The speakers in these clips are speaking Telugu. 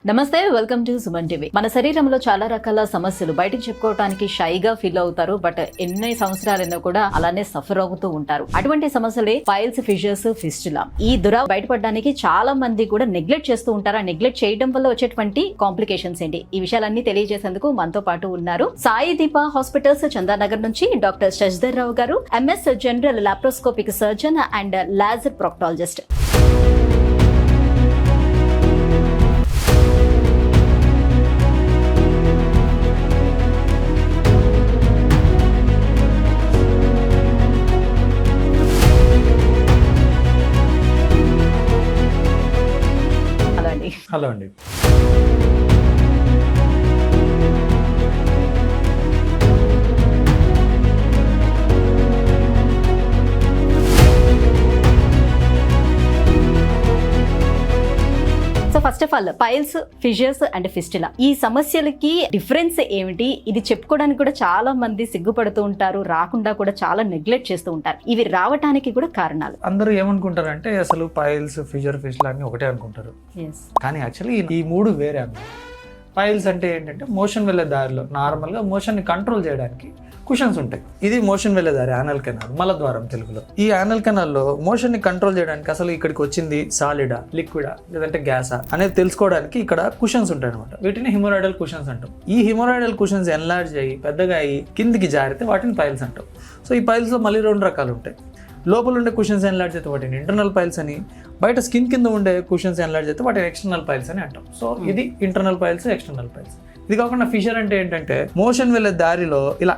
నమస్తే, వెల్కమ్ టు సుమన్ టీవీ. మన శరీరంలో చాలా రకాల సమస్యలు బయటకు చెప్పుకోవడానికి షైగా ఫీల్ అవుతారు, బట్ ఎన్ని సంవత్సరాలైనా కూడా అలానే సఫర్ అవుతూ ఉంటారు. అటువంటి సమస్యలే పైల్స్, ఫిషర్స్, ఫిస్టులా. ఈ దుర బయటపడడానికి చాలా మంది కూడా నెగ్లెక్ట్ చేస్తూ ఉంటారు. ఆ నెగ్లెక్ట్ చేయడం వల్ల వచ్చేటువంటి కాంప్లికేషన్స్ ఏంటి, ఈ విషయాలన్నీ తెలియజేసేందుకు మనతో పాటు ఉన్నారు సాయి దీప హాస్పిటల్స్, చందానగర్ నుంచి డాక్టర్ శశిధర్ రావు గారు, MS general laparoscopic surgeon and laser proctologist. Hello అండి. So first of all, piles, fissures and fistula, ఈ సమస్యలకి డిఫరెన్స్ ఏమిటి? ఇది చెప్పుకోవడానికి కూడా చాలా మంది సిగ్గుపడుతూ ఉంటారు, రాకుండా కూడా చాలా నెగ్లెక్ట్ చేస్తూ ఉంటారు. ఇవి రావడానికి కూడా కారణాలు. అందరూ ఏమనుకుంటారు అంటే అసలు పైల్స్, ఫిషర్, ఫిస్టులా అన్ని ఒకటే అనుకుంటారు. కానీ యాక్చువల్లీ ఈ మూడు వేరే అన్నమాట. పైల్స్ అంటే ఏంటంటే మోషన్ వెళ్ళే దారిలో నార్మల్గా మోషన్ని కంట్రోల్ చేయడానికి కుషన్స్ ఉంటాయి. ఇది మోషన్ వెళ్ళే దారి, యానల్ కెనాల్, మలద్వారం తెలుగులో. ఈ యానల్ కెనాల్లో మోషన్ని కంట్రోల్ చేయడానికి అసలు ఇక్కడికి వచ్చింది సాలిడా, లిక్విడా, లేదంటే గ్యాసా అనేది తెలుసుకోవడానికి ఇక్కడ కుషన్స్ ఉంటాయి అనమాట. వీటిని హిమోరాయిడల్ కుషన్స్ అంటాం. ఈ హిమోరాయిడల్ కుషన్స్ ఎన్లార్జ్ అయ్యి పెద్దగా అయ్యి కిందికి జారితే వాటిని పైల్స్ అంటాం. సో ఈ పైల్స్లో మళ్ళీ రెండు రకాలు ఉంటాయి. లోపల ఉండే కుషన్స్ ఎన్లార్జ్ అయితే వాటిని ఇంటర్నల్ పైల్స్ అని, బయట స్కిన్ కింద ఉండే కుషన్స్ ఎన్లార్జ్ అయితే వాటిని ఎక్స్టర్నల్ పైల్స్ అని అంటాం. సో ఇది ఇంటర్నల్ పైల్స్, ఎక్స్టర్నల్ పైల్స్. ఇది కాకుండా ఫిషర్ అంటే ఏంటంటే మోషన్ వెళ్ళే దారిలో ఇలా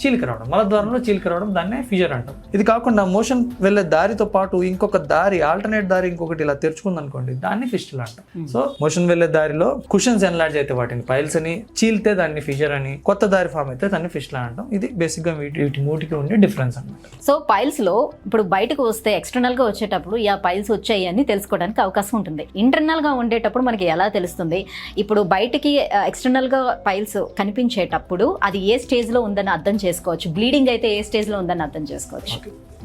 చీలిక రావడం, మలద్వారంలో చీలిక రావడం, దాన్నే ఫిషర్ అంటాం. ఇది కాకుండా మోషన్ వెళ్ళే దారితో పాటు ఇంకొక దారి, ఆల్టర్నేట్ దారి ఇంకొకటి ఇలా తెరుచుకుంది అనుకోండి, దాన్ని ఫిస్టులా అంటాం. సో మోషన్ వెళ్ళే దారిలో కుషన్స్ ఎన్లార్జ్ అయితే వాటిని పైల్స్ అని, చీలితే దాన్ని ఫిషర్ అని, కొత్త దారి ఫామ్ అయితే దాన్ని ఫిస్టులా అంటాం. ఇది బేసిక్ గా వీటి మూటికి ఉండే డిఫరెన్స్ అన్నమాట. సో పైల్స్ లో ఇప్పుడు బయటకు వస్తే ఎక్స్టర్నల్ గా వచ్చేటప్పుడు ఈ పైల్స్ వచ్చాయి అని తెలుసుకోవడానికి అవకాశం ఉంటుంది. ఇంటర్నల్ గా ఉండేటప్పుడు మనకి ఎలా తెలుస్తుంది? ఇప్పుడు బయటికి ఎక్స్టర్నల్ గా పైల్స్ కనిపించేటప్పుడు అది ఏ స్టేజ్ లో ఉందని అర్థం చేసుకోవచ్చు, బ్లీడింగ్ అయితే ఏ స్టేజ్ లో ఉందని అర్థం చేసుకోవచ్చు.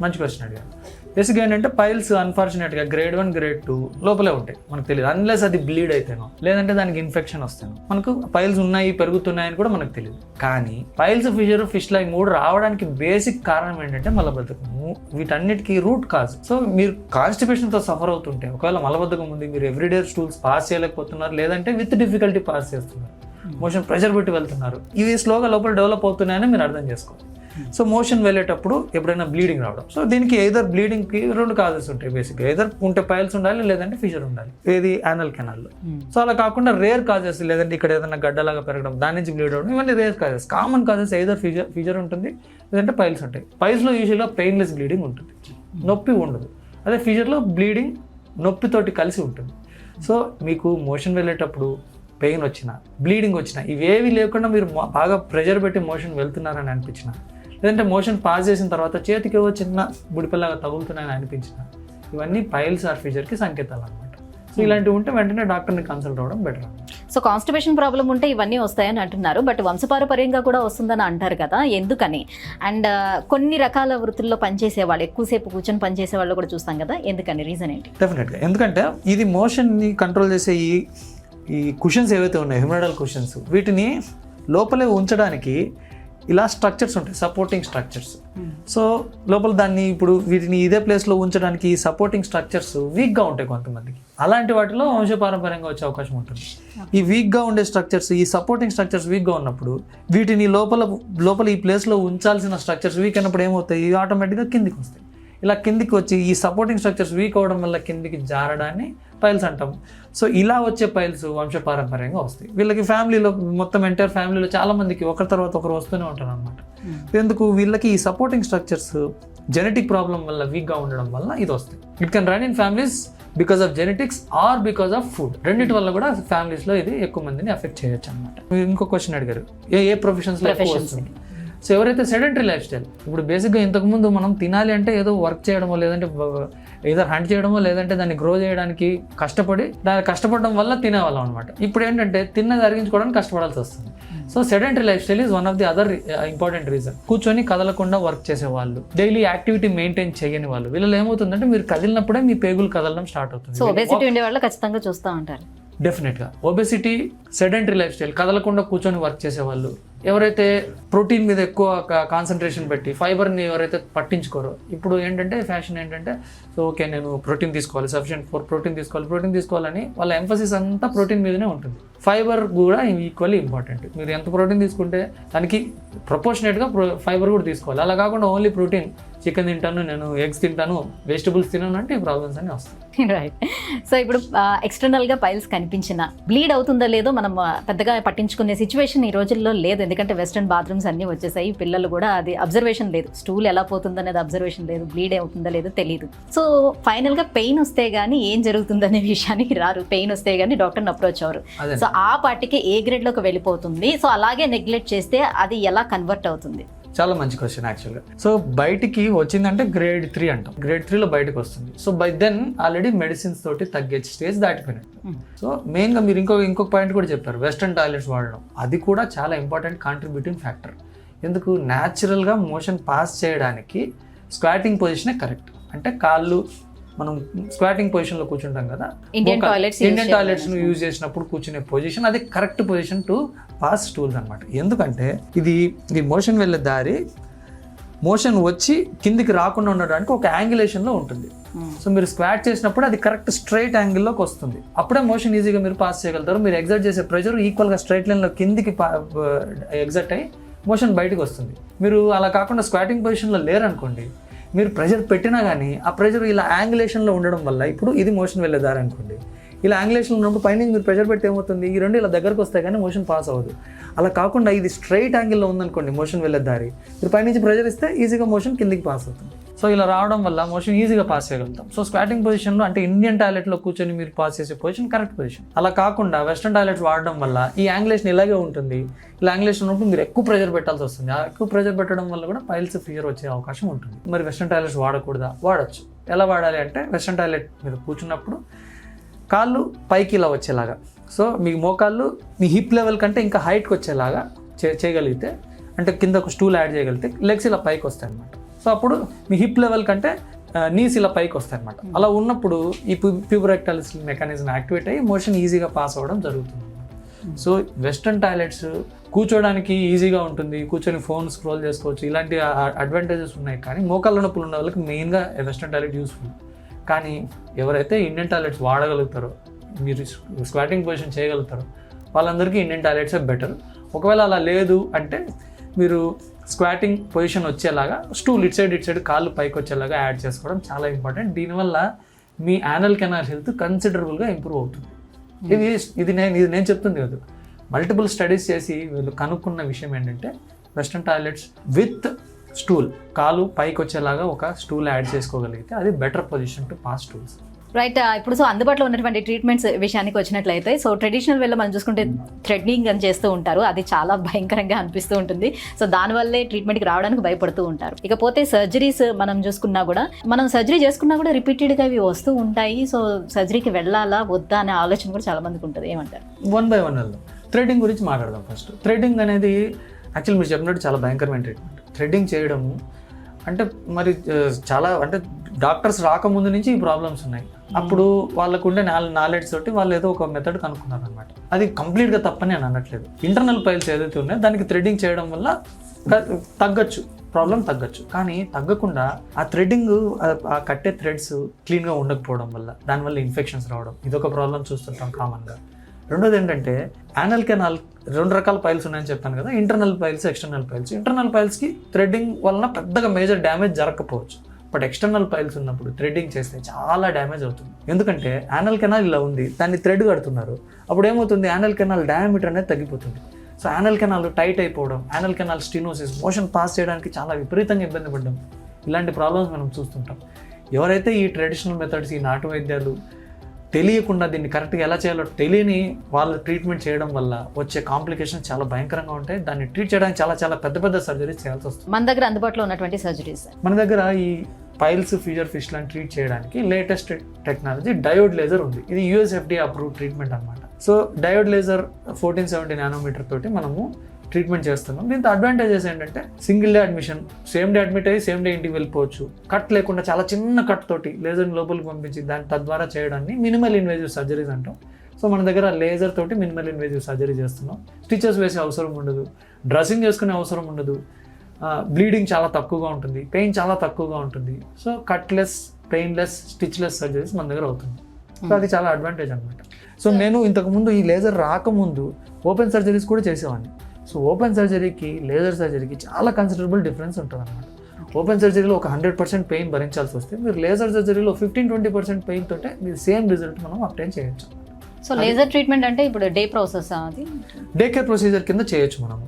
మంచి క్వశ్చన్ అడిగారు. బేసిక్గా ఏంటంటే పైల్స్ అన్ఫార్చునేట్గా గ్రేడ్ 1, గ్రేడ్ 2 లోపలే ఉంటాయి, మనకు తెలియదు. అన్లెస్ అది బ్లీడ్ అయితేనో లేదంటే దానికి ఇన్ఫెక్షన్ వస్తేనో మనకు పైల్స్ ఉన్నాయి, పెరుగుతున్నాయని కూడా మనకు తెలియదు. కానీ పైల్స్, ఫిషర్, ఫిస్టులా ఈ మూడు రావడానికి బేసిక్ కారణం ఏంటంటే మలబద్ధకము. వీటన్నిటికీ రూట్ కాజ్. సో మీరు కాన్స్టిపేషన్తో సఫర్ అవుతుంటే, ఒకవేళ మలబద్ధకం ఉంది, మీరు ఎవ్రీడే స్టూల్స్ పాస్ చేయలేకపోతున్నారు, లేదంటే విత్ డిఫికల్టీ పాస్ చేస్తున్నారు, మోషన్ ప్రెషర్ పెట్టి వెళ్తున్నారు, ఇవి స్లోగా లోపల డెవలప్ అవుతున్నాయని మీరు అర్థం చేసుకోవాలి. సో మోషన్ వెళ్ళేటప్పుడు ఎప్పుడైనా బ్లీడింగ్ రావడం. సో దీనికి ఎయిదర్ బ్లీడింగ్కి రెండు కాజెస్ ఉంటాయి బేసిక్గా. ఎయిదర్ ఉంటే పైల్స్ ఉండాలి, లేదంటే ఫిషర్ ఉండాలి, ఏది యానల్ కెనాల్లో. సో అలా కాకుండా రేర్ కాజెస్, లేదంటే ఇక్కడ ఏదైనా గడ్డలాగా పెరగడం, దాని నుంచి బ్లీడ్ అవ్వడం, ఇవన్నీ rare causes. Common causes either fissure ఉంటుంది, లేదంటే పైల్స్ ఉంటాయి. పైల్స్లో యూజువల్గా పెయిన్లెస్ బ్లీడింగ్ ఉంటుంది, నొప్పి ఉండదు. అదే ఫిషర్లో బ్లీడింగ్ నొప్పితోటి కలిసి ఉంటుంది. సో మీకు మోషన్ వెళ్ళేటప్పుడు పెయిన్ వచ్చినా, బ్లీడింగ్ వచ్చినా, ఇవేవి లేకుండా మీరు బాగా ప్రెషర్ పెట్టి మోషన్ వెళ్తున్నారని అనిపించినా, లేదంటే మోషన్ పాస్ చేసిన తర్వాత చేతికి ఏవో చిన్న బుడిపిల్లగా తగులుతున్నాయని అనిపించినా, ఇవన్నీ పైల్స్ ఆర్ ఫిషర్కి సంకేతాలు అనమాట. సో ఇలాంటివి ఉంటే వెంటనే డాక్టర్ని కన్సల్ట్ అవ్వడం బెటర్. సో కాన్స్టిపేషన్ ప్రాబ్లం ఉంటే ఇవన్నీ వస్తాయని అంటున్నారు, బట్ వంశపారపర్యంగా కూడా వస్తుందని అంటారు కదా, ఎందుకని? అండ్ కొన్ని రకాల వృత్తుల్లో పనిచేసే వాళ్ళు, ఎక్కువసేపు కూర్చొని పనిచేసే వాళ్ళు కూడా చూస్తాం కదా, ఎందుకని? రీజన్ ఏంటి? డెఫినెట్గా ఎందుకంటే ఇది మోషన్ని కంట్రోల్ చేసే ఈ కుషన్స్ ఏవైతే ఉన్నాయో, హిమోరాయిడల్ కుషన్స్, వీటిని లోపలే ఉంచడానికి ఇలా స్ట్రక్చర్స్ ఉంటాయి, సపోర్టింగ్ స్ట్రక్చర్స్. సో లోపల దాన్ని ఇప్పుడు వీటిని ఇదే ప్లేస్లో ఉంచడానికి ఈ సపోర్టింగ్ స్ట్రక్చర్స్ వీక్గా ఉంటాయి కొంతమందికి. అలాంటి వాటిలో వంశపారంపర్యంగా వచ్చే అవకాశం ఉంటుంది. ఈ వీక్గా ఉండే స్ట్రక్చర్స్, ఈ సపోర్టింగ్ స్ట్రక్చర్స్ వీక్గా ఉన్నప్పుడు వీటిని లోపల ఈ ప్లేస్లో ఉంచాల్సిన స్ట్రక్చర్స్ వీక్ అయినప్పుడు ఏమవుతాయి, ఆటోమేటిక్గా కిందికి వస్తాయి. ఇలా కిందికి వచ్చి ఈ సపోర్టింగ్ స్ట్రక్చర్స్ వీక్ అవడం వల్ల కిందికి జారడాన్ని పైల్స్ అంటాం. సో ఇలా వచ్చే పైల్స్ వంశపారంపర్యంగా వస్తాయి. వీళ్ళకి ఫ్యామిలీలో, మొత్తం ఎంటైర్ ఫ్యామిలీలో చాలా మందికి ఒకరి తర్వాత ఒకరు వస్తూనే ఉంటారు అనమాట. ఎందుకు? వీళ్ళకి ఈ సపోర్టింగ్ స్ట్రక్చర్స్ జెనెటిక్ ప్రాబ్లం వల్ల వీక్గా ఉండడం వల్ల ఇది వస్తాయి. It can run in families because of genetics or because of food. రెండింటి వల్ల కూడా ఫ్యామిలీస్లో ఇది ఎక్కువ మందిని అఫెక్ట్ చేయొచ్చు అనమాట. ఇంకో క్వశ్చన్ అడిగారు, ఏ ప్రొఫెషన్స్లో ఎక్కువ వస్తుంది? సో ఎవరైతే సెడెంటరీ లైఫ్ స్టైల్, ఇప్పుడు బేసిక్గా ఇంతకుముందు మనం తినాలి అంటే ఏదో వర్క్ చేయడమో, లేదంటే ఏదో హంట్ చేయడమో, లేదంటే దాన్ని గ్రో చేయడానికి కష్టపడడం వల్ల తినేవాళ్ళం అనమాట. ఇప్పుడు ఏంటంటే తిన్నది అరిగించుకోవడానికి కష్టపడాల్సి వస్తుంది. So sedentary life style is one of the other important reason. కూర్చొని కదలకుండా వర్క్ చేసేవాళ్ళు, డైలీ యాక్టివిటీ మెయింటైన్ చేయని వాళ్ళు, వీళ్ళు ఏమవుతుందంటే మీరు కదిలినప్పుడే మీ పేగులు కదలడం స్టార్ట్ అవుతుంది. సో ఒబేసిటీ ఉండే వాళ్ళు ఖచ్చితంగా చూస్తూ ఉంటారు. డెఫినెట్గా ఒబెసిటీ, సెడెంటరీ లైఫ్ స్టైల్, కదలకుండా కూర్చొని వర్క్ చేసేవాళ్ళు, ఎవరైతే ప్రోటీన్ మీద ఎక్కువ కాన్సన్ట్రేషన్ పెట్టి ఫైబర్ని ఎవరైతే పట్టించుకోరో, ఇప్పుడు ఏంటంటే ఫ్యాషన్ ఏంటంటే సో ఓకే నేను ప్రోటీన్ తీసుకోవాలి, సఫిషియెంట్ ప్రోటీన్ తీసుకోవాలని వాళ్ళ ఎంఫసిస్ అంతా ప్రోటీన్ మీదనే ఉంటుంది. ఫైబర్ కూడా ఈక్వల్లీ ఇంపార్టెంట్. మీరు ఎంత ప్రోటీన్ తీసుకుంటే దానికి ప్రపోర్షనేట్గా ఫైబర్ కూడా తీసుకోవాలి. అలా కాకుండా ఓన్లీ ప్రోటీన్, చికెన్ తింటాను, నేను ఎగ్స్ తింటాను, వెజిటబుల్స్ తినాను అంటే ఈ ప్రాబ్లమ్స్ అన్నీ వస్తాయి. రైట్. సో ఇప్పుడు ఎక్స్టర్నల్గా పైల్స్ కనిపించినా బ్లీడ్ అవుతుందో లేదో మనం పెద్దగా పట్టించుకునే సిచ్యువేషన్ ఈ రోజుల్లో లేదు. ఎందుకంటే వెస్ట్రన్ బాత్రూమ్స్ అన్నీ వచ్చేసాయి, పిల్లలు కూడా అది అబ్జర్వేషన్ లేదు, స్టూల్ ఎలా పోతుందో అనేది అబ్జర్వేషన్ లేదు, బ్లీడ్ అవుతుందో లేదో తెలియదు. సో ఫైనల్గా పెయిన్ వస్తే కానీ ఏం జరుగుతుందనే విషయానికి రారు, పెయిన్ వస్తే కానీ డాక్టర్ని అప్రోచ్ అవ్వరు. సో ఆ పార్టీకి ఏ గ్రేడ్లోకి వెళ్ళిపోతుంది. సో అలాగే నెగ్లెక్ట్ చేస్తే అది ఎలా కన్వర్ట్ అవుతుంది? చాలా మంచి క్వశ్చన్ యాక్చువల్గా. సో బయటికి వచ్చిందంటే గ్రేడ్ 3 అంటాం, గ్రేడ్ 3లో బయటకు వస్తుంది. So by then already medicines తోటి తగ్గే స్టేజ్ దాటిపోయినట్టు. సో మెయిన్గా మీరు ఇంకొక పాయింట్ కూడా చెప్పారు, వెస్ట్రన్ టాయిలెట్స్ వాడడం. అది కూడా చాలా ఇంపార్టెంట్ కాంట్రిబ్యూటింగ్ ఫ్యాక్టర్. ఎందుకు, న్యాచురల్గా మోషన్ పాస్ చేయడానికి స్క్వాటింగ్ పొజిషనే కరెక్ట్. అంటే కాళ్ళు మనం స్క్వాటింగ్ పొజిషన్లో కూర్చుంటాం కదా, ఇండియన్ టాయిలెట్స్ యూజ్ చేసినప్పుడు కూర్చునే పొజిషన్ అది correct position to pass stools అనమాట. ఎందుకంటే ఇది మోషన్ వెళ్ళే దారి మోషన్ వచ్చి కిందికి రాకుండా ఉండడానికి ఒక యాంగిలేషన్లో ఉంటుంది. సో మీరు స్క్వాట్ చేసినప్పుడు అది కరెక్ట్ స్ట్రైట్ యాంగిల్లోకి వస్తుంది, అప్పుడే మోషన్ ఈజీగా మీరు పాస్ చేయగలుగుతారు. మీరు ఎగ్జర్ట్ చేసే ప్రెషర్ ఈక్వల్గా స్ట్రైట్ లైన్లో కిందికి ఎగ్జర్ట్ అయ్యి మోషన్ బయటకు వస్తుంది. మీరు అలా కాకుండా స్క్వాటింగ్ పొజిషన్లో లేరనుకోండి, మీరు ప్రెషర్ పెట్టినా కానీ ఆ ప్రెషర్ ఇలా యాంగులేషన్లో ఉండడం వల్ల, ఇప్పుడు ఇది మోషన్ వెళ్ళే దారి అనుకోండి, ఇలా యాంగులేషన్లో ఉన్నప్పుడు పైన మీరు ప్రెషర్ పెడితే ఏమవుతుంది, ఈ రెండు ఇలా దగ్గరకు వస్తాయి కానీ మోషన్ పాస్ అవ్వదు. అలా కాకుండా ఇది స్ట్రైట్ యాంగిల్లో ఉందనుకోండి మోషన్ వెళ్ళే దారి, మీరు పైనుంచి ప్రెషర్ ఇస్తే ఈజీగా మోషన్ కిందికి పాస్ అవుతుంది. సో ఇలా రావడం వల్ల మోషన్ ఈజీగా పాస్ చేయగలుగుతాం. సో స్క్వాటింగ్ పొజిషన్లో అంటే ఇండియన్ టాయిలెట్లో కూర్చొని మీరు పాస్ చేసే పొజిషన్ కరెక్ట్ పొజిషన్. అలా కాకుండా వెస్ట్రన్ టాయిలెట్స్ వాడడం వల్ల ఈ యాంగులేషన్ ఇలాగే ఉంటుంది. ఇలా యాంగులేషన్ ఉన్నప్పుడు మీరు ఎక్కువ ప్రెషర్ పెట్టాల్సి వస్తుంది. ఆ ఎక్కువ ప్రెషర్ పెట్టడం వల్ల కూడా పైల్స్ ఫియర్ వచ్చే అవకాశం ఉంటుంది. మరి వెస్ట్రన్ టాయిలెట్స్ వాడకూడదా? వాడచ్చు. ఎలా వాడాలి అంటే, వెస్ట్రన్ టాయిలెట్ మీద కూర్చున్నప్పుడు కాళ్ళు పైకి ఇలా వచ్చేలాగా, సో మీ మోకాళ్ళు మీ హిప్ లెవెల్ కంటే ఇంకా హైట్కి వచ్చేలాగా చేయగలిగితే, అంటే కింద ఒక స్టూల్ యాడ్ చేయగలిగితే లెగ్స్ ఇలా పైకి వస్తాయి అన్నమాట. సో అప్పుడు మీ హిప్ లెవెల్ కంటే నీస్ ఇలా పైకి వస్తాయి అన్నమాట. అలా ఉన్నప్పుడు ఈ ప్యూబరెక్టల్ మెకానిజం యాక్టివేట్ అయ్యి మోషన్ ఈజీగా పాస్ అవ్వడం జరుగుతుంది. సో వెస్ట్రన్ టాయిలెట్స్ కూర్చోడానికి ఈజీగా ఉంటుంది, కూర్చొని ఫోన్ స్క్రోల్ చేసుకోవచ్చు, ఇలాంటి అడ్వాంటేజెస్ ఉన్నాయి. కానీ మోకాళ్ళ నొప్పులు ఉన్న వాళ్ళకి మెయిన్గా వెస్ట్రన్ టాయిలెట్ యూస్ఫుల్. కానీ ఎవరైతే ఇండియన్ టాయిలెట్స్ వాడగలుగుతారో, మీరు స్క్వాటింగ్ పొజిషన్ చేయగలుగుతారో, వాళ్ళందరికీ ఇండియన్ టాయిలెట్సే బెటర్. ఒకవేళ అలా లేదు అంటే మీరు స్క్వాటింగ్ పొజిషన్ వచ్చేలాగా స్టూల్ ఇట్ సైడ్ కాళ్ళు పైకి వచ్చేలాగా యాడ్ చేసుకోవడం చాలా ఇంపార్టెంట్. దీనివల్ల మీ యానల్ కెనాల్ హెల్త్ కన్సిడరబుల్గా ఇంప్రూవ్ అవుతుంది. ఇది నేను చెప్తుంది కాదు, మల్టిపుల్ స్టడీస్ చేసి వీళ్ళు కనుక్కున్న విషయం ఏంటంటే, వెస్ట్రన్ టాయిలెట్స్ విత్ స్టూల్, కాలు పైకి వచ్చేలాగా ఒక స్టూల్ యాడ్ చేసుకోగలిగితే అది better position to pass stools. Right. ఇప్పుడు సో అందుబాటులో ఉన్నటువంటి ట్రీట్మెంట్స్ విషయానికి వచ్చినట్లయితే, సో ట్రెడిషనల్ వేలో మనం చూసుకుంటే థ్రెడ్నింగ్ అని చేస్తూ ఉంటారు, అది చాలా భయంకరంగా అనిపిస్తూ ఉంటుంది. సో దానివల్లే ట్రీట్మెంట్కి రావడానికి భయపడుతూ ఉంటారు. ఇకపోతే సర్జరీస్ మనం చూసుకున్నా కూడా, మనం సర్జరీ చేసుకున్నా కూడా రిపీటెడ్గా ఇవి వస్తూ ఉంటాయి. సో సర్జరీకి వెళ్ళాలా వద్దా అనే ఆలోచన కూడా చాలా మందికి ఉంటుంది. ఏమంటారు? 1 by 1 వెళ్దాం. థ్రెడ్డింగ్ గురించి మాట్లాడదాం ఫస్ట్. థ్రెడ్డింగ్ అనేది యాక్చువల్ మీరు చెప్పినట్టు చాలా భయంకరమైన ట్రీట్మెంట్. థ్రెడ్డింగ్ చేయడము అంటే మరి చాలా, అంటే డాక్టర్స్ రాకముందు నుంచి ఈ ప్రాబ్లమ్స్ ఉన్నాయి. అప్పుడు వాళ్ళకు ఉండే నాలెడ్జ్ తోటి వాళ్ళు ఏదో ఒక మెథడ్ కనుక్కున్నారు అనమాట. అది కంప్లీట్గా తప్పని అని అనట్లేదు. ఇంటర్నల్ పైల్స్ ఏదైతే ఉన్నాయో దానికి థ్రెడ్డింగ్ చేయడం వల్ల తగ్గచ్చు, ప్రాబ్లం తగ్గచ్చు. కానీ తగ్గకుండా ఆ థ్రెడ్డింగ్, ఆ కట్టే థ్రెడ్స్ క్లీన్గా ఉండకపోవడం వల్ల దానివల్ల ఇన్ఫెక్షన్స్ రావడం, ఇదొక ప్రాబ్లం చూస్తుంటాం కామన్గా. రెండోది ఏంటంటే, యానల్ కెనాల్ 2 రకాల పైల్స్ ఉన్నాయని చెప్పాను కదా, internal piles, external piles. Internal పైల్స్కి థ్రెడ్డింగ్ వలన పెద్దగా మేజర్ డ్యామేజ్ జరగకపోవచ్చు. బట్ ఎక్స్టర్నల్ పైల్స్ ఉన్నప్పుడు థ్రెడ్డింగ్ చేస్తే చాలా డ్యామేజ్ అవుతుంది. ఎందుకంటే యానల్ కెనాల్ ఇలా ఉంది, దాన్ని థ్రెడ్ కడుతున్నారు, అప్పుడు ఏమవుతుంది, యానల్ కెనాల్ డయామీటర్ అనేది తగ్గిపోతుంది. సో యానల్ కెనాల్ టైట్ అయిపోవడం, anal canal stenosis, motion pass చేయడానికి చాలా విపరీతంగా ఇబ్బంది పడ్డం, ఇలాంటి ప్రాబ్లమ్స్ మనం చూస్తుంటాం. ఎవరైతే ఈ ట్రెడిషనల్ మెథడ్స్, ఈ నాటు వైద్యాలు తెలియకుండా దీన్ని కరెక్ట్గా ఎలా చేయాలో తెలియని వాళ్ళు ట్రీట్మెంట్ చేయడం వల్ల వచ్చే కాంప్లికేషన్స్ చాలా భయంకరంగా ఉంటాయి. దాన్ని ట్రీట్ చేయడానికి చాలా చాలా పెద్ద సర్జరీస్ చేయాల్సి వస్తుంది. మన దగ్గర అందుబాటులో ఉన్నటువంటి సర్జరీస్, మన దగ్గర ఈ పైల్స్, ఫిషర్ ఫిష్లను ట్రీట్ చేయడానికి లేటెస్ట్ టెక్నాలజీ డయోడ్ లేజర్ ఉంది. ఇది USFDA అప్రూవ్డ్ ట్రీట్మెంట్ అనమాట. సో డయోడ్ లేజర్ 1470 నానోమీటర్ తోటి మనము ట్రీట్మెంట్ చేస్తున్నాం. దీంతో అడ్వాంటేజెస్ ఏంటంటే, single day admission, same day admit అయ్యి సేమ్ డే ఇంటికి వెళ్ళిపోవచ్చు. కట్ లేకుండా చాలా చిన్న కట్ తోటి లేజర్ని లోపలికి పంపించి దాన్ని తద్వారా చేయడాన్ని మినిమల్ ఇన్వేజివ్ సర్జరీస్ అంటాం. సో మన దగ్గర లేజర్ తోటి మినిమల్ ఇన్వేజివ్ సర్జరీ చేస్తున్నాం. స్టిచెస్ వేసే అవసరం ఉండదు, డ్రెస్సింగ్ చేసుకునే అవసరం ఉండదు, బ్లీడింగ్ చాలా తక్కువగా ఉంటుంది, పెయిన్ చాలా తక్కువగా ఉంటుంది. సో కట్లెస్, పెయిన్లెస్, స్టిచ్లెస్ సర్జరీస్ మన దగ్గర అవుతుంది. సో అది చాలా అడ్వాంటేజ్ అనమాట. సో నేను ఇంతకుముందు ఈ లేజర్ రాకముందు ఓపెన్ సర్జరీస్ కూడా చేసేవాడిని. సో ఓపెన్ సర్జరీకి లేజర్ సర్జరీకి చాలా కన్సిడరబుల్ డిఫరెన్స్ ఉంటుంది అనమాట. ఓపెన్ సర్జరీలో ఒక 100% పెయిన్ భరించాల్సి వస్తే మీరు లేజర్ సర్జరీలో 15-20% పెయిన్ తోటే మీరు సేమ్ రిజల్ట్ మనం అప్టైన్ చేయొచ్చు. సో లేజర్ ట్రీట్మెంట్ అంటే ఇప్పుడు డే ప్రాసెస్, అది డే కేర్ ప్రొసీజర్ కింద చేయొచ్చు మనము.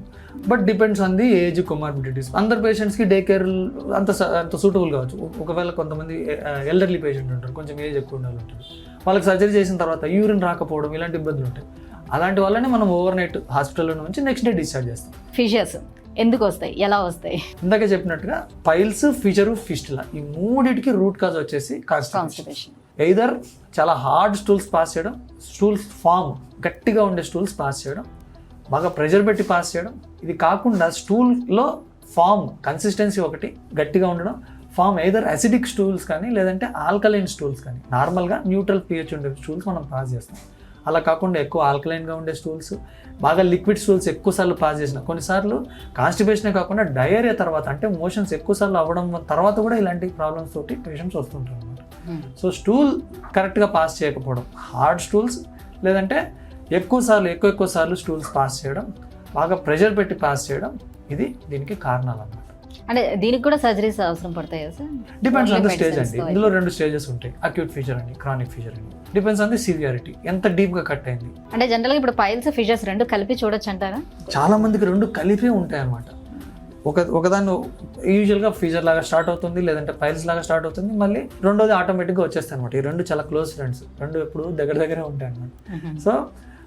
But depends on the age, comorbidities. అందరు పేషెంట్స్కి డే కేర్ అంత సూటబుల్ కావచ్చు. ఒకవేళ కొంతమంది ఎల్డర్లీ పేషెంట్ ఉంటారు, కొంచెం ఏజ్ ఎక్కువ ఉండాలి ఉంటుంది, వాళ్ళకి సర్జరీ చేసిన తర్వాత యూరిన్ రాకపోవడం ఇలాంటి ఇబ్బందులు ఉంటాయి. అలాంటి వాళ్ళని మనం ఓవర్ నైట్ హాస్పిటల్లో నుంచి నెక్స్ట్ డే డిశ్చార్జ్ చేస్తాం. ఫిషర్స్ ఎందుకు వస్తాయి, ఎలా వస్తాయి? ఇందాకే చెప్పినట్టుగా పైల్స్, ఫిషరు, ఫిస్టులా ఈ మూడిటికి రూట్ కాజ్ వచ్చేసి కాన్స్టిపేషన్. ఎయిదర్ చాలా హార్డ్ స్టూల్స్ పాస్ చేయడం, స్టూల్స్ ఫామ్ గట్టిగా ఉండే స్టూల్స్ పాస్ చేయడం, బాగా ప్రెషర్ పెట్టి పాస్ చేయడం. ఇది కాకుండా స్టూల్లో ఫామ్ కన్సిస్టెన్సీ ఒకటి గట్టిగా ఉండడం, ఫామ్ ఎయిదర్ అసిడిక్ స్టూల్స్ కానీ లేదంటే ఆల్కలైన్ స్టూల్స్ కానీ. నార్మల్గా న్యూట్రల్ pH ఉండే స్టూల్స్ మనం పాస్ చేస్తాం. అలా కాకుండా ఎక్కువ ఆల్కలైన్గా ఉండే స్టూల్స్, బాగా లిక్విడ్ స్టూల్స్ ఎక్కువసార్లు పాస్ చేసిన, కొన్నిసార్లు కాన్స్టిపేషనే కాకుండా డయేరియా తర్వాత అంటే మోషన్స్ ఎక్కువసార్లు అవ్వడం తర్వాత కూడా ఇలాంటి ప్రాబ్లమ్స్ తోటి పేషెంట్స్ వస్తుంటారు అనమాట. సో స్టూల్ కరెక్ట్గా పాస్ చేయకపోవడం, హార్డ్ స్టూల్స్ లేదంటే ఎక్కువ సార్లు స్టూల్స్ పాస్ చేయడం, బాగా ప్రెషర్ పెట్టి పాస్ చేయడం, ఇది దీనికి కారణాలు అన్నమాట. అంటే దీనికి కూడా సర్జరీస్ అవసరం పడతాయా sir? Depends on the stage అండి. ఇందులో 2 స్టేజెస్ ఉంటాయి, అక్యూట్ ఫీచర్ అండి, క్రానిక్ ఫీచర్ అండి. డిపెండ్స్ ఆన్ ది సివియారిటీ, ఎంత డీప్గా కట్ అయింది. అంటే జనరల్గా ఇప్పుడు పైల్స్, ఫిషర్స్ రెండు కలిపి చూడొచ్చు అంటారా? చాలా మందికి 2 కలిపే ఉంటాయి అన్నమాట. ఒకదాన్ని యూజువల్గా ఫీజర్ లాగా స్టార్ట్ అవుతుంది, లేదంటే పైల్స్ లాగా స్టార్ట్ అవుతుంది, మళ్ళీ రెండోది ఆటోమేటిక్గా వచ్చేస్తాయి అనమాట. ఈ 2 చాలా క్లోజ్ ఫ్రెండ్స్, 2 ఎప్పుడు దగ్గరే ఉంటాయి అనమాట. సో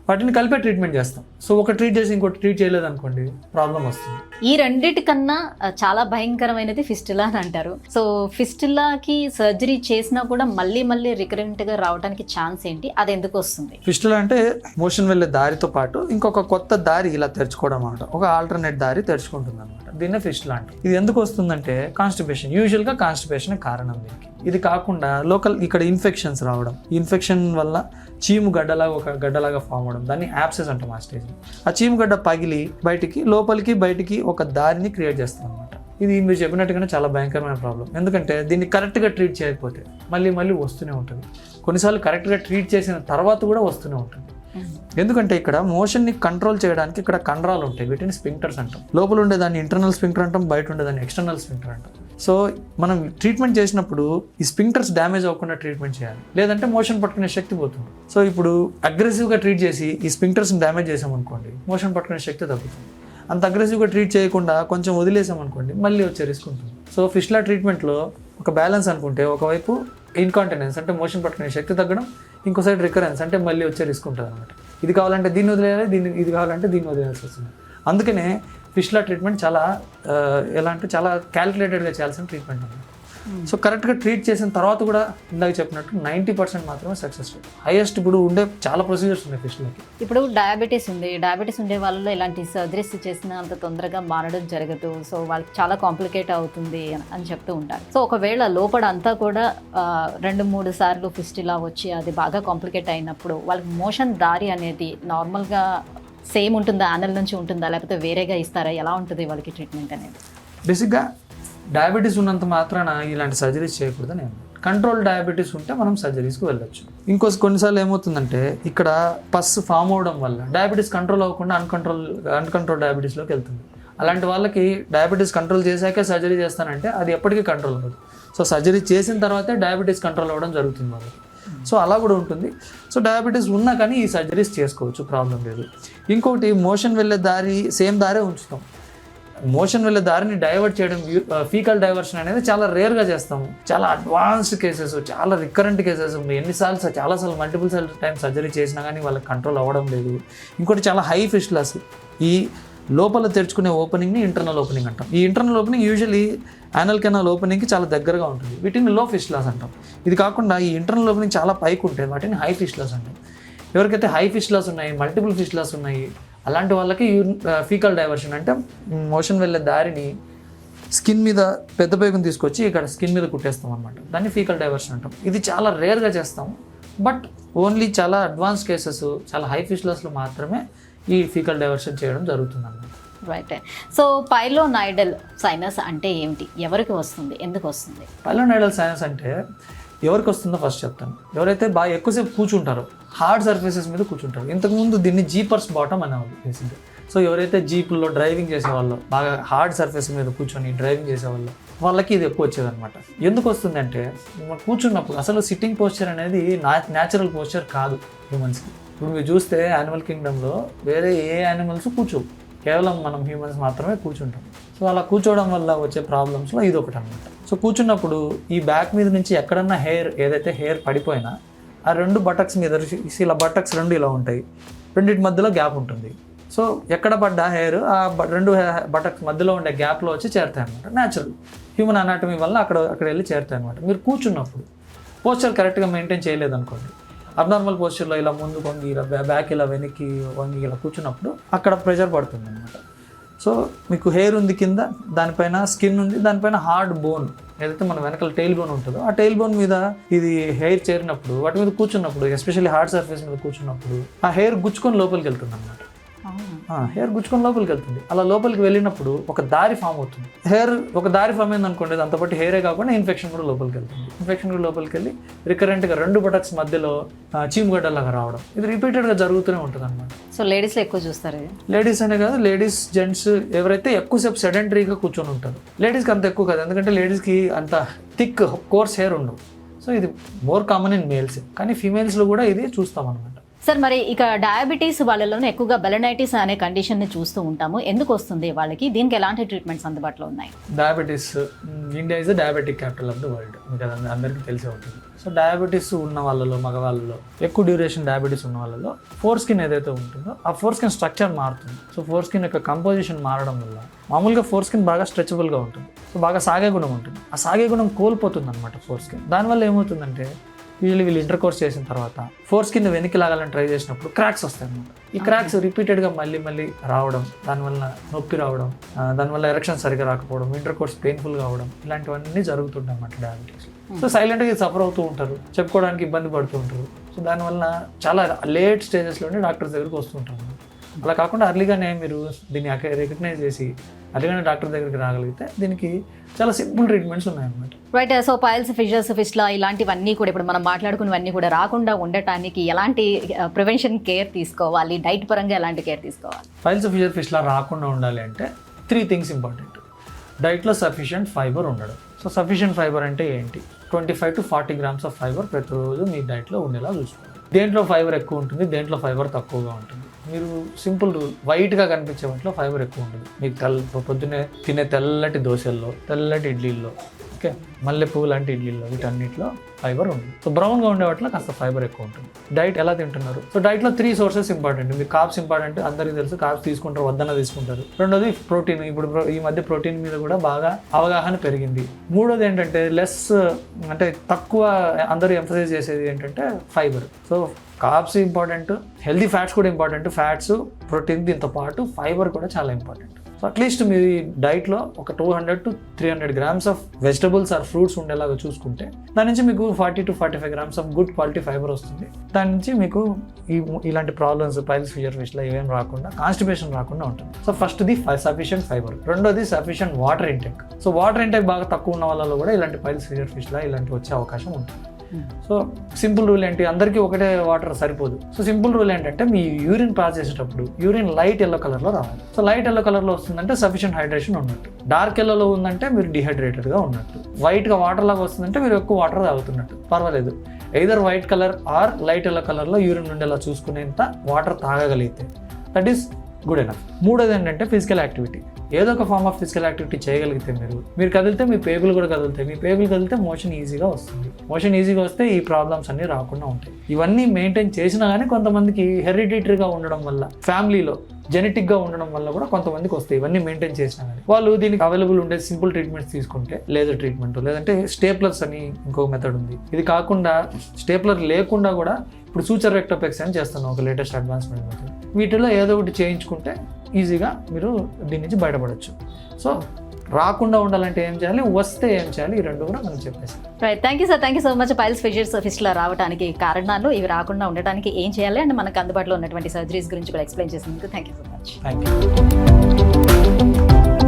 వాటిని కలిపే ట్రీట్మెంట్ చేస్తాం. సో ఒక ట్రీట్ చేసి ఇంకోటి ట్రీట్ చేయలేదు అనుకోండి, ప్రాబ్లం వస్తుంది. ఈ రెండిటికన్నా చాలా భయంకరమైనది ఫిస్టులా అని అంటారు. సో ఫిస్టులాకి సర్జరీ చేసినా కూడా మళ్ళీ రికరెంట్గా రావడానికి ఛాన్స్ ఏంటి, అది ఎందుకు వస్తుంది? ఫిస్టులా అంటే మోషన్ వెళ్ళే దారితో పాటు ఇంకొక కొత్త దారి ఇలా తెరుచుకోవడం అనమాట. ఒక ఆల్టర్నేట్ దారి తెరుచుకుంటుంది అనమాట. దీన్నే ఫిస్టులా అంటారు. ఇది ఎందుకు వస్తుందంటే కాన్స్టిపేషన్, యూజువల్గా కాన్స్టిపేషన్ కారణం దీనికి. ఇది కాకుండా ఇక్కడ ఇన్ఫెక్షన్స్ రావడం, ఇన్ఫెక్షన్ వల్ల చీము గడ్డలాగా ఫామ్ అవడం, దాన్ని యాప్సెస్ అంటాం ఆ స్టేజ్. ఆ చీము గడ్డ పగిలి లోపలికి బయటికి ఒక దారిని క్రియేట్ చేస్తాం అనమాట. ఇది మీరు చెప్పినట్టుగానే చాలా భయంకరమైన ప్రాబ్లం. ఎందుకంటే దీన్ని కరెక్ట్గా ట్రీట్ చేయకపోతే మళ్ళీ వస్తూనే ఉంటుంది. కొన్నిసార్లు కరెక్ట్గా ట్రీట్ చేసిన తర్వాత కూడా వస్తూనే ఉంటుంది. ఎందుకంటే ఇక్కడ మోషన్ని కంట్రోల్ చేయడానికి ఇక్కడ కండరాలు ఉంటాయి, వీటిని స్పింక్టర్స్ అంటాం. లోపల ఉండేదాన్ని ఇంటర్నల్ స్పింక్టర్ అంటాం, బయట ఉండేదాన్ని ఎక్స్టర్నల్ స్పింక్టర్ అంటాం. సో మనం ట్రీట్మెంట్ చేసినప్పుడు ఈ స్పింక్టర్స్ డ్యామేజ్ అవ్వకుండా ట్రీట్మెంట్ చేయాలి, లేదంటే మోషన్ పట్టుకునే శక్తి పోతుంది. సో ఇప్పుడు అగ్రెసివ్గా ట్రీట్ చేసి ఈ స్పింక్టర్స్ని డ్యామేజ్ చేసామనుకోండి, మోషన్ పట్టుకునే శక్తి తగ్గుతుంది. అంత అగ్రెసివ్గా ట్రీట్ చేయకుండా కొంచెం వదిలేసామనుకోండి, మళ్ళీ వచ్చే రిస్క్ ఉంటుంది. సో ఫిస్టులా ట్రీట్మెంట్లో ఒక బ్యాలెన్స్ అనుకుంటే, ఒకవైపు ఇన్కాంటినెన్స్ అంటే మోషన్ పట్టుకునే శక్తి తగ్గడం, ఇంకో సైడ్ రికరెన్స్ అంటే మళ్ళీ వచ్చే రిస్క్ ఉంటుంది అనమాట. ఇది కావాలంటే దీన్ని వదిలేయాలి, ఇది కావాలంటే దీన్ని వదిలేయాల్సి వస్తుంది. అందుకనే ఫిస్టులా ట్రీట్మెంట్ చాలా ఎలా అంటే చాలా క్యాలిక్యులేటెడ్గా చేయాల్సిన ట్రీట్మెంట్ అన్నమాట. సో కరెక్ట్గా ట్రీట్ చేసిన తర్వాత కూడా ఇందాక చెప్పినట్టు 90% మాత్రమే సక్సెస్ రేట్. హైయెస్ట్ ఇప్పుడు ఉండే చాలా ప్రొసీజర్స్ ఉన్నాయి ఫిస్టులాకి. ఇప్పుడు డయాబెటీస్ ఉండే వాళ్ళలో ఇలాంటి సర్జరీస్ చేసిన అంత తొందరగా మారడం జరగదు. సో వాళ్ళకి చాలా కాంప్లికేట్ అవుతుంది అని చెప్తూ ఉంటారు. సో ఒకవేళ లోపల అంతా కూడా 2-3 సార్లు ఫిస్టులా వచ్చి అది బాగా కాంప్లికేట్ అయినప్పుడు వాళ్ళకి మోషన్ దారి అనేది నార్మల్గా సేమ్ ఉంటుందా, యానల్ నుంచి ఉంటుందా, లేకపోతే వేరేగా ఇస్తారా, ఎలా ఉంటుంది వాళ్ళకి ట్రీట్మెంట్ అనేది? బేసిక్గా డయాబెటీస్ ఉన్నంత మాత్రాన ఇలాంటి సర్జరీస్ చేయకూడదని నేను, కంట్రోల్ డయాబెటీస్ ఉంటే మనం సర్జరీస్కి వెళ్ళొచ్చు. కొన్నిసార్లు ఏమవుతుందంటే ఇక్కడ పస్ ఫామ్ అవడం వల్ల డయాబెటీస్ కంట్రోల్ అవ్వకుండా అన్కంట్రోల్ డయాబెటీస్లోకి వెళ్తుంది. అలాంటి వాళ్ళకి డయాబెటీస్ కంట్రోల్ చేశాకే సర్జరీ చేస్తానంటే అది ఎప్పటికీ కంట్రోల్ అవ్వదు. సో సర్జరీ చేసిన తర్వాతే డయాబెటీస్ కంట్రోల్ అవ్వడం జరుగుతుంది వాళ్ళకి. సో అలా కూడా ఉంటుంది. సో డయాబెటీస్ ఉన్నా కానీ ఈ సర్జరీస్ చేసుకోవచ్చు, ప్రాబ్లం లేదు. ఇంకొకటి మోషన్ వెళ్ళే దారి సేమ్ దారే ఉంచుతాం. మోషన్ వెళ్ళే దారిని డైవర్ట్ చేయడం, ఫీకల్ డైవర్షన్ అనేది చాలా రేర్గా చేస్తాము. చాలా అడ్వాన్స్డ్ కేసెస్, చాలా రికరెంట్ కేసెస్, చాలాసార్లు మల్టిపుల్ టైమ్స్ సర్జరీ చేసినా కానీ వాళ్ళకి కంట్రోల్ అవ్వడం లేదు. ఇంకోటి చాలా హై ఫిస్టులాస్, ఈ లోపల తెరుచుకునే ఓపెనింగ్ని ఇంటర్నల్ ఓపెనింగ్ అంటాం. ఈ internal opening usually anal canal ఓపెనింగ్కి చాలా దగ్గరగా ఉంటుంది, వీటిని లో ఫిస్టులాస్ అంటాం. ఇది కాకుండా ఈ ఇంటర్నల్ ఓపెనింగ్ చాలా పైకి ఉంటాయి, వాటిని హై ఫిస్టులాస్ అంటాం. ఎవరికైతే హై ఫిస్టులాస్ ఉన్నాయి, మల్టిపుల్ ఫిస్టులాస్ ఉన్నాయి, అలాంటి వాళ్ళకి ఫీకల్ డైవర్షన్ అంటే మోషన్ వెళ్ళే దారిని స్కిన్ మీద పెద్ద పేగుని తీసుకొచ్చి ఇక్కడ స్కిన్ మీద కుట్టేస్తాం అనమాట. దాన్ని ఫీకల్ డైవర్షన్ అంటాం. ఇది చాలా రేర్గా చేస్తాం, బట్ ఓన్లీ చాలా అడ్వాన్స్ కేసెస్, చాలా హై ఫిష్లెస్లో మాత్రమే ఈ ఫీకల్ డైవర్షన్ చేయడం జరుగుతుంది అన్నమాట. రైట్. సో పైలోనైడల్ సైనస్ అంటే ఏమిటి, ఎవరికి వస్తుంది, ఎందుకు వస్తుంది? పైలోనైడల్ సైనస్ అంటే ఎవరికి వస్తుందో ఫస్ట్ చెప్తాను. ఎవరైతే బాగా ఎక్కువసేపు కూర్చుంటారో, హార్డ్ సర్ఫేసెస్ మీద కూర్చుంటారు. ఇంతకుముందు దీన్ని జీపర్స్ బాటమ్ అనేవాళ్ళు బేసిక్గా. సో ఎవరైతే జీపుల్లో డ్రైవింగ్ చేసేవాళ్ళు, బాగా హార్డ్ సర్ఫేస్ మీద కూర్చొని డ్రైవింగ్ చేసేవాళ్ళు, వాళ్ళకి ఇది ఎక్కువ వచ్చేది అనమాట. ఎందుకు వస్తుందంటే మనం కూర్చున్నప్పుడు అసలు సిట్టింగ్ పోస్చర్ అనేది న్యాచురల్ పోస్చర్ కాదు హ్యూమన్స్కి. ఇప్పుడు మీరు చూస్తే యానిమల్ కింగ్డమ్లో వేరే ఏ యానిమల్స్ కూర్చోవు, కేవలం మనం హ్యూమన్స్ మాత్రమే కూర్చుంటాం. సో అలా కూర్చోవడం వల్ల వచ్చే ప్రాబ్లమ్స్లో ఇది ఒకటి అనమాట. సో కూర్చున్నప్పుడు ఈ బ్యాక్ మీద నుంచి ఎక్కడన్నా ఏదైతే హెయిర్ పడిపోయినా ఆ రెండు బటక్స్ మీద ఇలా బటక్స్ రెండు ఇలా ఉంటాయి, రెండింటి మధ్యలో గ్యాప్ ఉంటుంది. సో ఎక్కడ పడ్డ హెయిర్ ఆ రెండు బటక్స్ మధ్యలో ఉండే గ్యాప్లో వచ్చి చేరుతాయి అనమాట. న్యాచురల్ హ్యూమన్ అనాటమీ వల్ల అక్కడ వెళ్ళి చేరుతాయి అనమాట. మీరు కూర్చున్నప్పుడు పోస్చర్ కరెక్ట్గా మెయింటైన్ చేయలేదనుకోండి, అబ్నార్మల్ పోస్చర్లో ఇలా ముందు వంగి, ఇలా బ్యాక్ ఇలా వెనక్కి వంగి ఇలా కూర్చున్నప్పుడు అక్కడ ప్రెషర్ పడుతుంది అనమాట. సో మీకు హెయిర్ ఉంది కింద, దానిపైన స్కిన్ ఉంది, దానిపైన హార్డ్ బోన్ ఏదైతే మన వెనకాల టెయిల్ బోన్ ఉంటుందో ఆ టెయిల్ బోన్ మీద ఇది హెయిర్ చేరినప్పుడు, వాటి మీద కూర్చున్నప్పుడు, ఎస్పెషల్లీ హార్డ్ సర్ఫేస్ మీద కూర్చున్నప్పుడు ఆ హెయిర్ గుచ్చుకొని లోపలికి వెళ్తుంది అనమాట. హెయిర్ గుచ్చుకొని లోపలికి వెళ్తుంది. అలా లోపలికి వెళ్ళినప్పుడు ఒక దారి ఫామ్ అవుతుంది. హెయిర్ ఒక దారి ఫామ్ అయింది అనుకోండి, దాంతో పాటు హెయిరే కాకుండా ఇన్ఫెక్షన్ కూడా లోపలికి వెళ్తుంది. ఇన్ఫెక్షన్ కూడా లోపలికి వెళ్ళి రికరెంట్గా రెండు బటక్స్ మధ్యలో చీమగడ్డలాగా రావడం, ఇది రిపీటెడ్గా జరుగుతూనే ఉంటుంది అనమాట. సో లేడీస్లో ఎక్కువ చూస్తారు ఇది. లేడీస్ అనే కాదు, లేడీస్ జెంట్స్ ఎవరైతే ఎక్కువసేపు సెడెంటరీగా కూర్చొని ఉంటారు. లేడీస్కి అంత ఎక్కువ కాదు, ఎందుకంటే లేడీస్కి అంత థిక్ కోర్స్ హెయిర్ ఉండవు. సో ఇది మోర్ కామన్ ఇన్ మేల్స్, కానీ ఫీమేల్స్లో కూడా ఇది చూస్తాం అనమాట. సార్ మరి ఇక డయాబెటీస్ వాళ్ళలోనే ఎక్కువగా బెలనైటిస్ అనే కండిషన్ని చూస్తూ ఉంటాము, ఎందుకు వస్తుంది వాళ్ళకి, దీనికి ఎలాంటి ట్రీట్మెంట్స్ అందుబాటులో ఉన్నాయి? Diabetes, India is the diabetic capital of the world, మీకు అది అందరికీ తెలిసే ఉంటుంది. సో డయాబెటీస్ ఉన్న వాళ్ళలో, మగవాళ్ళలో, ఎక్కువ డ్యూరేషన్ డయాబెటీస్ ఉన్న వాళ్ళలో ఫోర్ స్కిన్ ఏదైతే ఉంటుందో ఆ ఫోర్ స్కిన్ స్ట్రక్చర్ మారుతుంది. సో ఫోర్ స్కిన్ యొక్క కంపోజిషన్ మారడం వల్ల మామూలుగా ఫోర్ స్కిన్ బాగా స్ట్రెచబుల్గా ఉంటుంది, సో బాగా సాగే గుణం ఉంటుంది. ఆ సాగే గుణం కోల్పోతుంది అనమాట ఫోర్ స్కిన్. దానివల్ల ఏమవుతుందంటే వీళ్ళు ఇంటర్ కోర్స్ చేసిన తర్వాత ఫోర్ స్కిన్ వెనక్కి లాగాలని ట్రై చేసినప్పుడు క్రాక్స్ వస్తాయి అన్నమాట. ఈ క్రాక్స్ రిపీటెడ్గా మళ్ళీ రావడం, దానివల్ల నొప్పి రావడం, దానివల్ల ఎరెక్షన్ సరిగా రాకపోవడం, ఇంటర్ కోర్స్ పెయిన్ఫుల్గా అవడం, ఇలాంటివన్నీ జరుగుతుంటాయి అన్నమాట డయాబెటీస్. సో సైలెంట్గా సఫర్ అవుతూ ఉంటారు, చెప్పుకోవడానికి ఇబ్బంది పడుతూ ఉంటారు. సో దానివల్ల చాలా లేట్ స్టేజెస్లోనే డాక్టర్స్ దగ్గరికి వస్తుంటారు. అలా కాకుండా అర్లీగానే మీరు దీన్ని రికగ్నైజ్ చేసి అర్లీగానే డాక్టర్ దగ్గరికి రాగలిగితే దీనికి చాలా సింపుల్ ట్రీట్మెంట్స్ ఉన్నాయన్నమాట. Right. So piles, fissures, fistula ఇలాంటివన్నీ కూడా ఇప్పుడు మనం మాట్లాడుకున్నవన్నీ కూడా రాకుండా ఉండటానికి ఎలాంటి ప్రివెన్షన్ కేర్ తీసుకోవాలి, డైట్ పరంగా ఎలాంటి కేర్ తీసుకోవాలి? పైల్స్, ఫిషర్స్ రాకుండా ఉండాలి అంటే 3 థింగ్స్ ఇంపార్టెంట్. డైట్లో సఫిషియంట్ ఫైబర్ ఉండడం. సో సఫిషియంట్ ఫైబర్ అంటే ఏంటి? 25 to 40 grams ఆఫ్ ఫైబర్ ప్రతిరోజు మీ డైట్లో ఉండేలా చూసుకోవాలి. దేంట్లో ఫైబర్ ఎక్కువ ఉంటుంది, దేంట్లో ఫైబర్ తక్కువగా ఉంటుంది. మీరు సింపుల్ రూల్, వైట్గా కనిపించే వాటిలో ఫైబర్ ఎక్కువ ఉంటుంది. మీకు పొద్దున్నే తినే తెల్లటి దోశల్లో, తెల్లటి ఇడ్లీల్లో, ఓకే, మల్లెపువ్వు లాంటి ఇడ్లీల్లో, వీటన్నిటిలో ఫైబర్ ఉంటుంది. సో బ్రౌన్గా ఉండే వాటిలో కాస్త ఫైబర్ ఎక్కువ ఉంటుంది. డైట్ ఎలా తింటున్నారు? సో డైట్లో 3 సోర్సెస్ ఇంపార్టెంట్. మీకు కార్బ్స్ ఇంపార్టెంట్, అందరికీ తెలుసు, కార్బ్స్ తీసుకుంటారు, వద్దన్న తీసుకుంటారు. రెండోది ప్రోటీన్, ఇప్పుడు ఈ మధ్య ప్రోటీన్ మీద కూడా బాగా అవగాహన పెరిగింది. మూడోది ఏంటంటే అంటే తక్కువ అందరూ ఎంఫసైజ్ చేసేది ఏంటంటే fibre. So carbs important, healthy fats కూడా ఇంపార్టెంట్. ఫ్యాట్స్, ప్రోటీన్, దీంతో పాటు ఫైబర్ కూడా చాలా ఇంపార్టెంట్. సో అట్లీస్ట్ మీ డైట్లో ఒక 200 to 300 grams of vegetables or fruits ఉండేలాగా చూసుకుంటే దాని నుంచి మీకు 40 to 45 grams of good quality fibre వస్తుంది. దాని నుంచి మీకు ఇలాంటి ప్రాబ్లమ్స్, పైల్స్, ఫిషర్లా ఇవేం రాకుండా, కాన్స్టిపేషన్ రాకుండా ఉంటుంది. సో ఫస్ట్ది సఫిషియంట్ ఫైబర్. రెండోది sufficient water intake. So water intake బాగా తక్కువ ఉన్న వాళ్ళలో కూడా ఇలాంటి పైల్స్, ఫిష్లా ఇలాంటివి వచ్చే అవకాశం ఉంటుంది. సో సింపుల్ రూల్ ఏంటి? అందరికీ ఒకటే వాటర్ సరిపోదు. సో సింపుల్ రూల్ ఏంటంటే మీ యూరిన్ పాస్ చేసేటప్పుడు యూరిన్ లైట్ ఎల్లో కలర్లో రావాలి. సో లైట్ ఎల్లో కలర్లో వస్తుందంటే సఫిషియంట్ హైడ్రేషన్ ఉన్నట్టు. డార్క్ ఎల్లోలో ఉందంటే మీరు డిహైడ్రేటెడ్గా ఉన్నట్టు. వైట్గా వాటర్ లాగా వస్తుందంటే మీరు ఎక్కువ వాటర్ తాగుతున్నట్టు. పర్వాలేదు, either white colour or light yellow కలర్లో యూరిన్ ఉండేలా చూసుకునేంత వాటర్ తాగగలిగితే దట్ ఈస్ గుడ్ ఎనఫ్. మూడోది ఏంటంటే ఫిజికల్ యాక్టివిటీ. ఏదో ఒక ఫార్మ్ ఆఫ్ ఫిజికల్ యాక్టివిటీ చేయగలిగితే మీరు కదిలితే మీ పేగులు కూడా కదులుతాయి. మీ పేగులు కదిలితే మోషన్ ఈజీగా వస్తుంది. మోషన్ ఈజీగా వస్తే ఈ ప్రాబ్లమ్స్ అన్నీ రాకుండా ఉంటాయి. ఇవన్నీ మెయింటైన్ చేసినా కానీ కొంతమందికి హెరిడిటరీగా ఉండడం వల్ల, ఫ్యామిలీలో జెనెటిక్గా ఉండడం వల్ల కూడా కొంతమందికి వస్తాయి. ఇవన్నీ మెయింటైన్ చేసినా కానీ వాళ్ళు దీనికి అవైలబుల్ ఉండే సింపుల్ ట్రీట్మెంట్స్ తీసుకుంటే, లేజర్ ట్రీట్మెంట్, లేదంటే స్టేప్లర్స్ అని ఇంకొక మెథడ్ ఉంది. ఇది కాకుండా స్టేప్లర్ లేకుండా కూడా ఇప్పుడు సూచర్ రెక్టోపెక్స్ అని చేస్తున్నాం, ఒక లేటెస్ట్ అడ్వాన్స్మెంట్ మెథడ్. వీటిలో ఏదో ఒకటి చేయించుకుంటే ఈజీగా మీరు దీని నుంచి బయటపడవచ్చు. సో రాకుండా ఉండాలంటే ఏం చేయాలి, వస్తే ఏం చేయాలి, ఈ రెండు కూడా మనం చెప్పేసి. Right, thank you sir, thank you so much. Piles fissures fistula రావడానికి కారణాలు, ఇవి రాకుండా ఉండడానికి ఏం చేయాలి అండ్ మనకు అందుబాటులో ఉన్నటువంటి సర్జరీస్ గురించి కూడా ఎక్స్ప్లెయిన్ చేసినందుకు thank you so much. Thank you.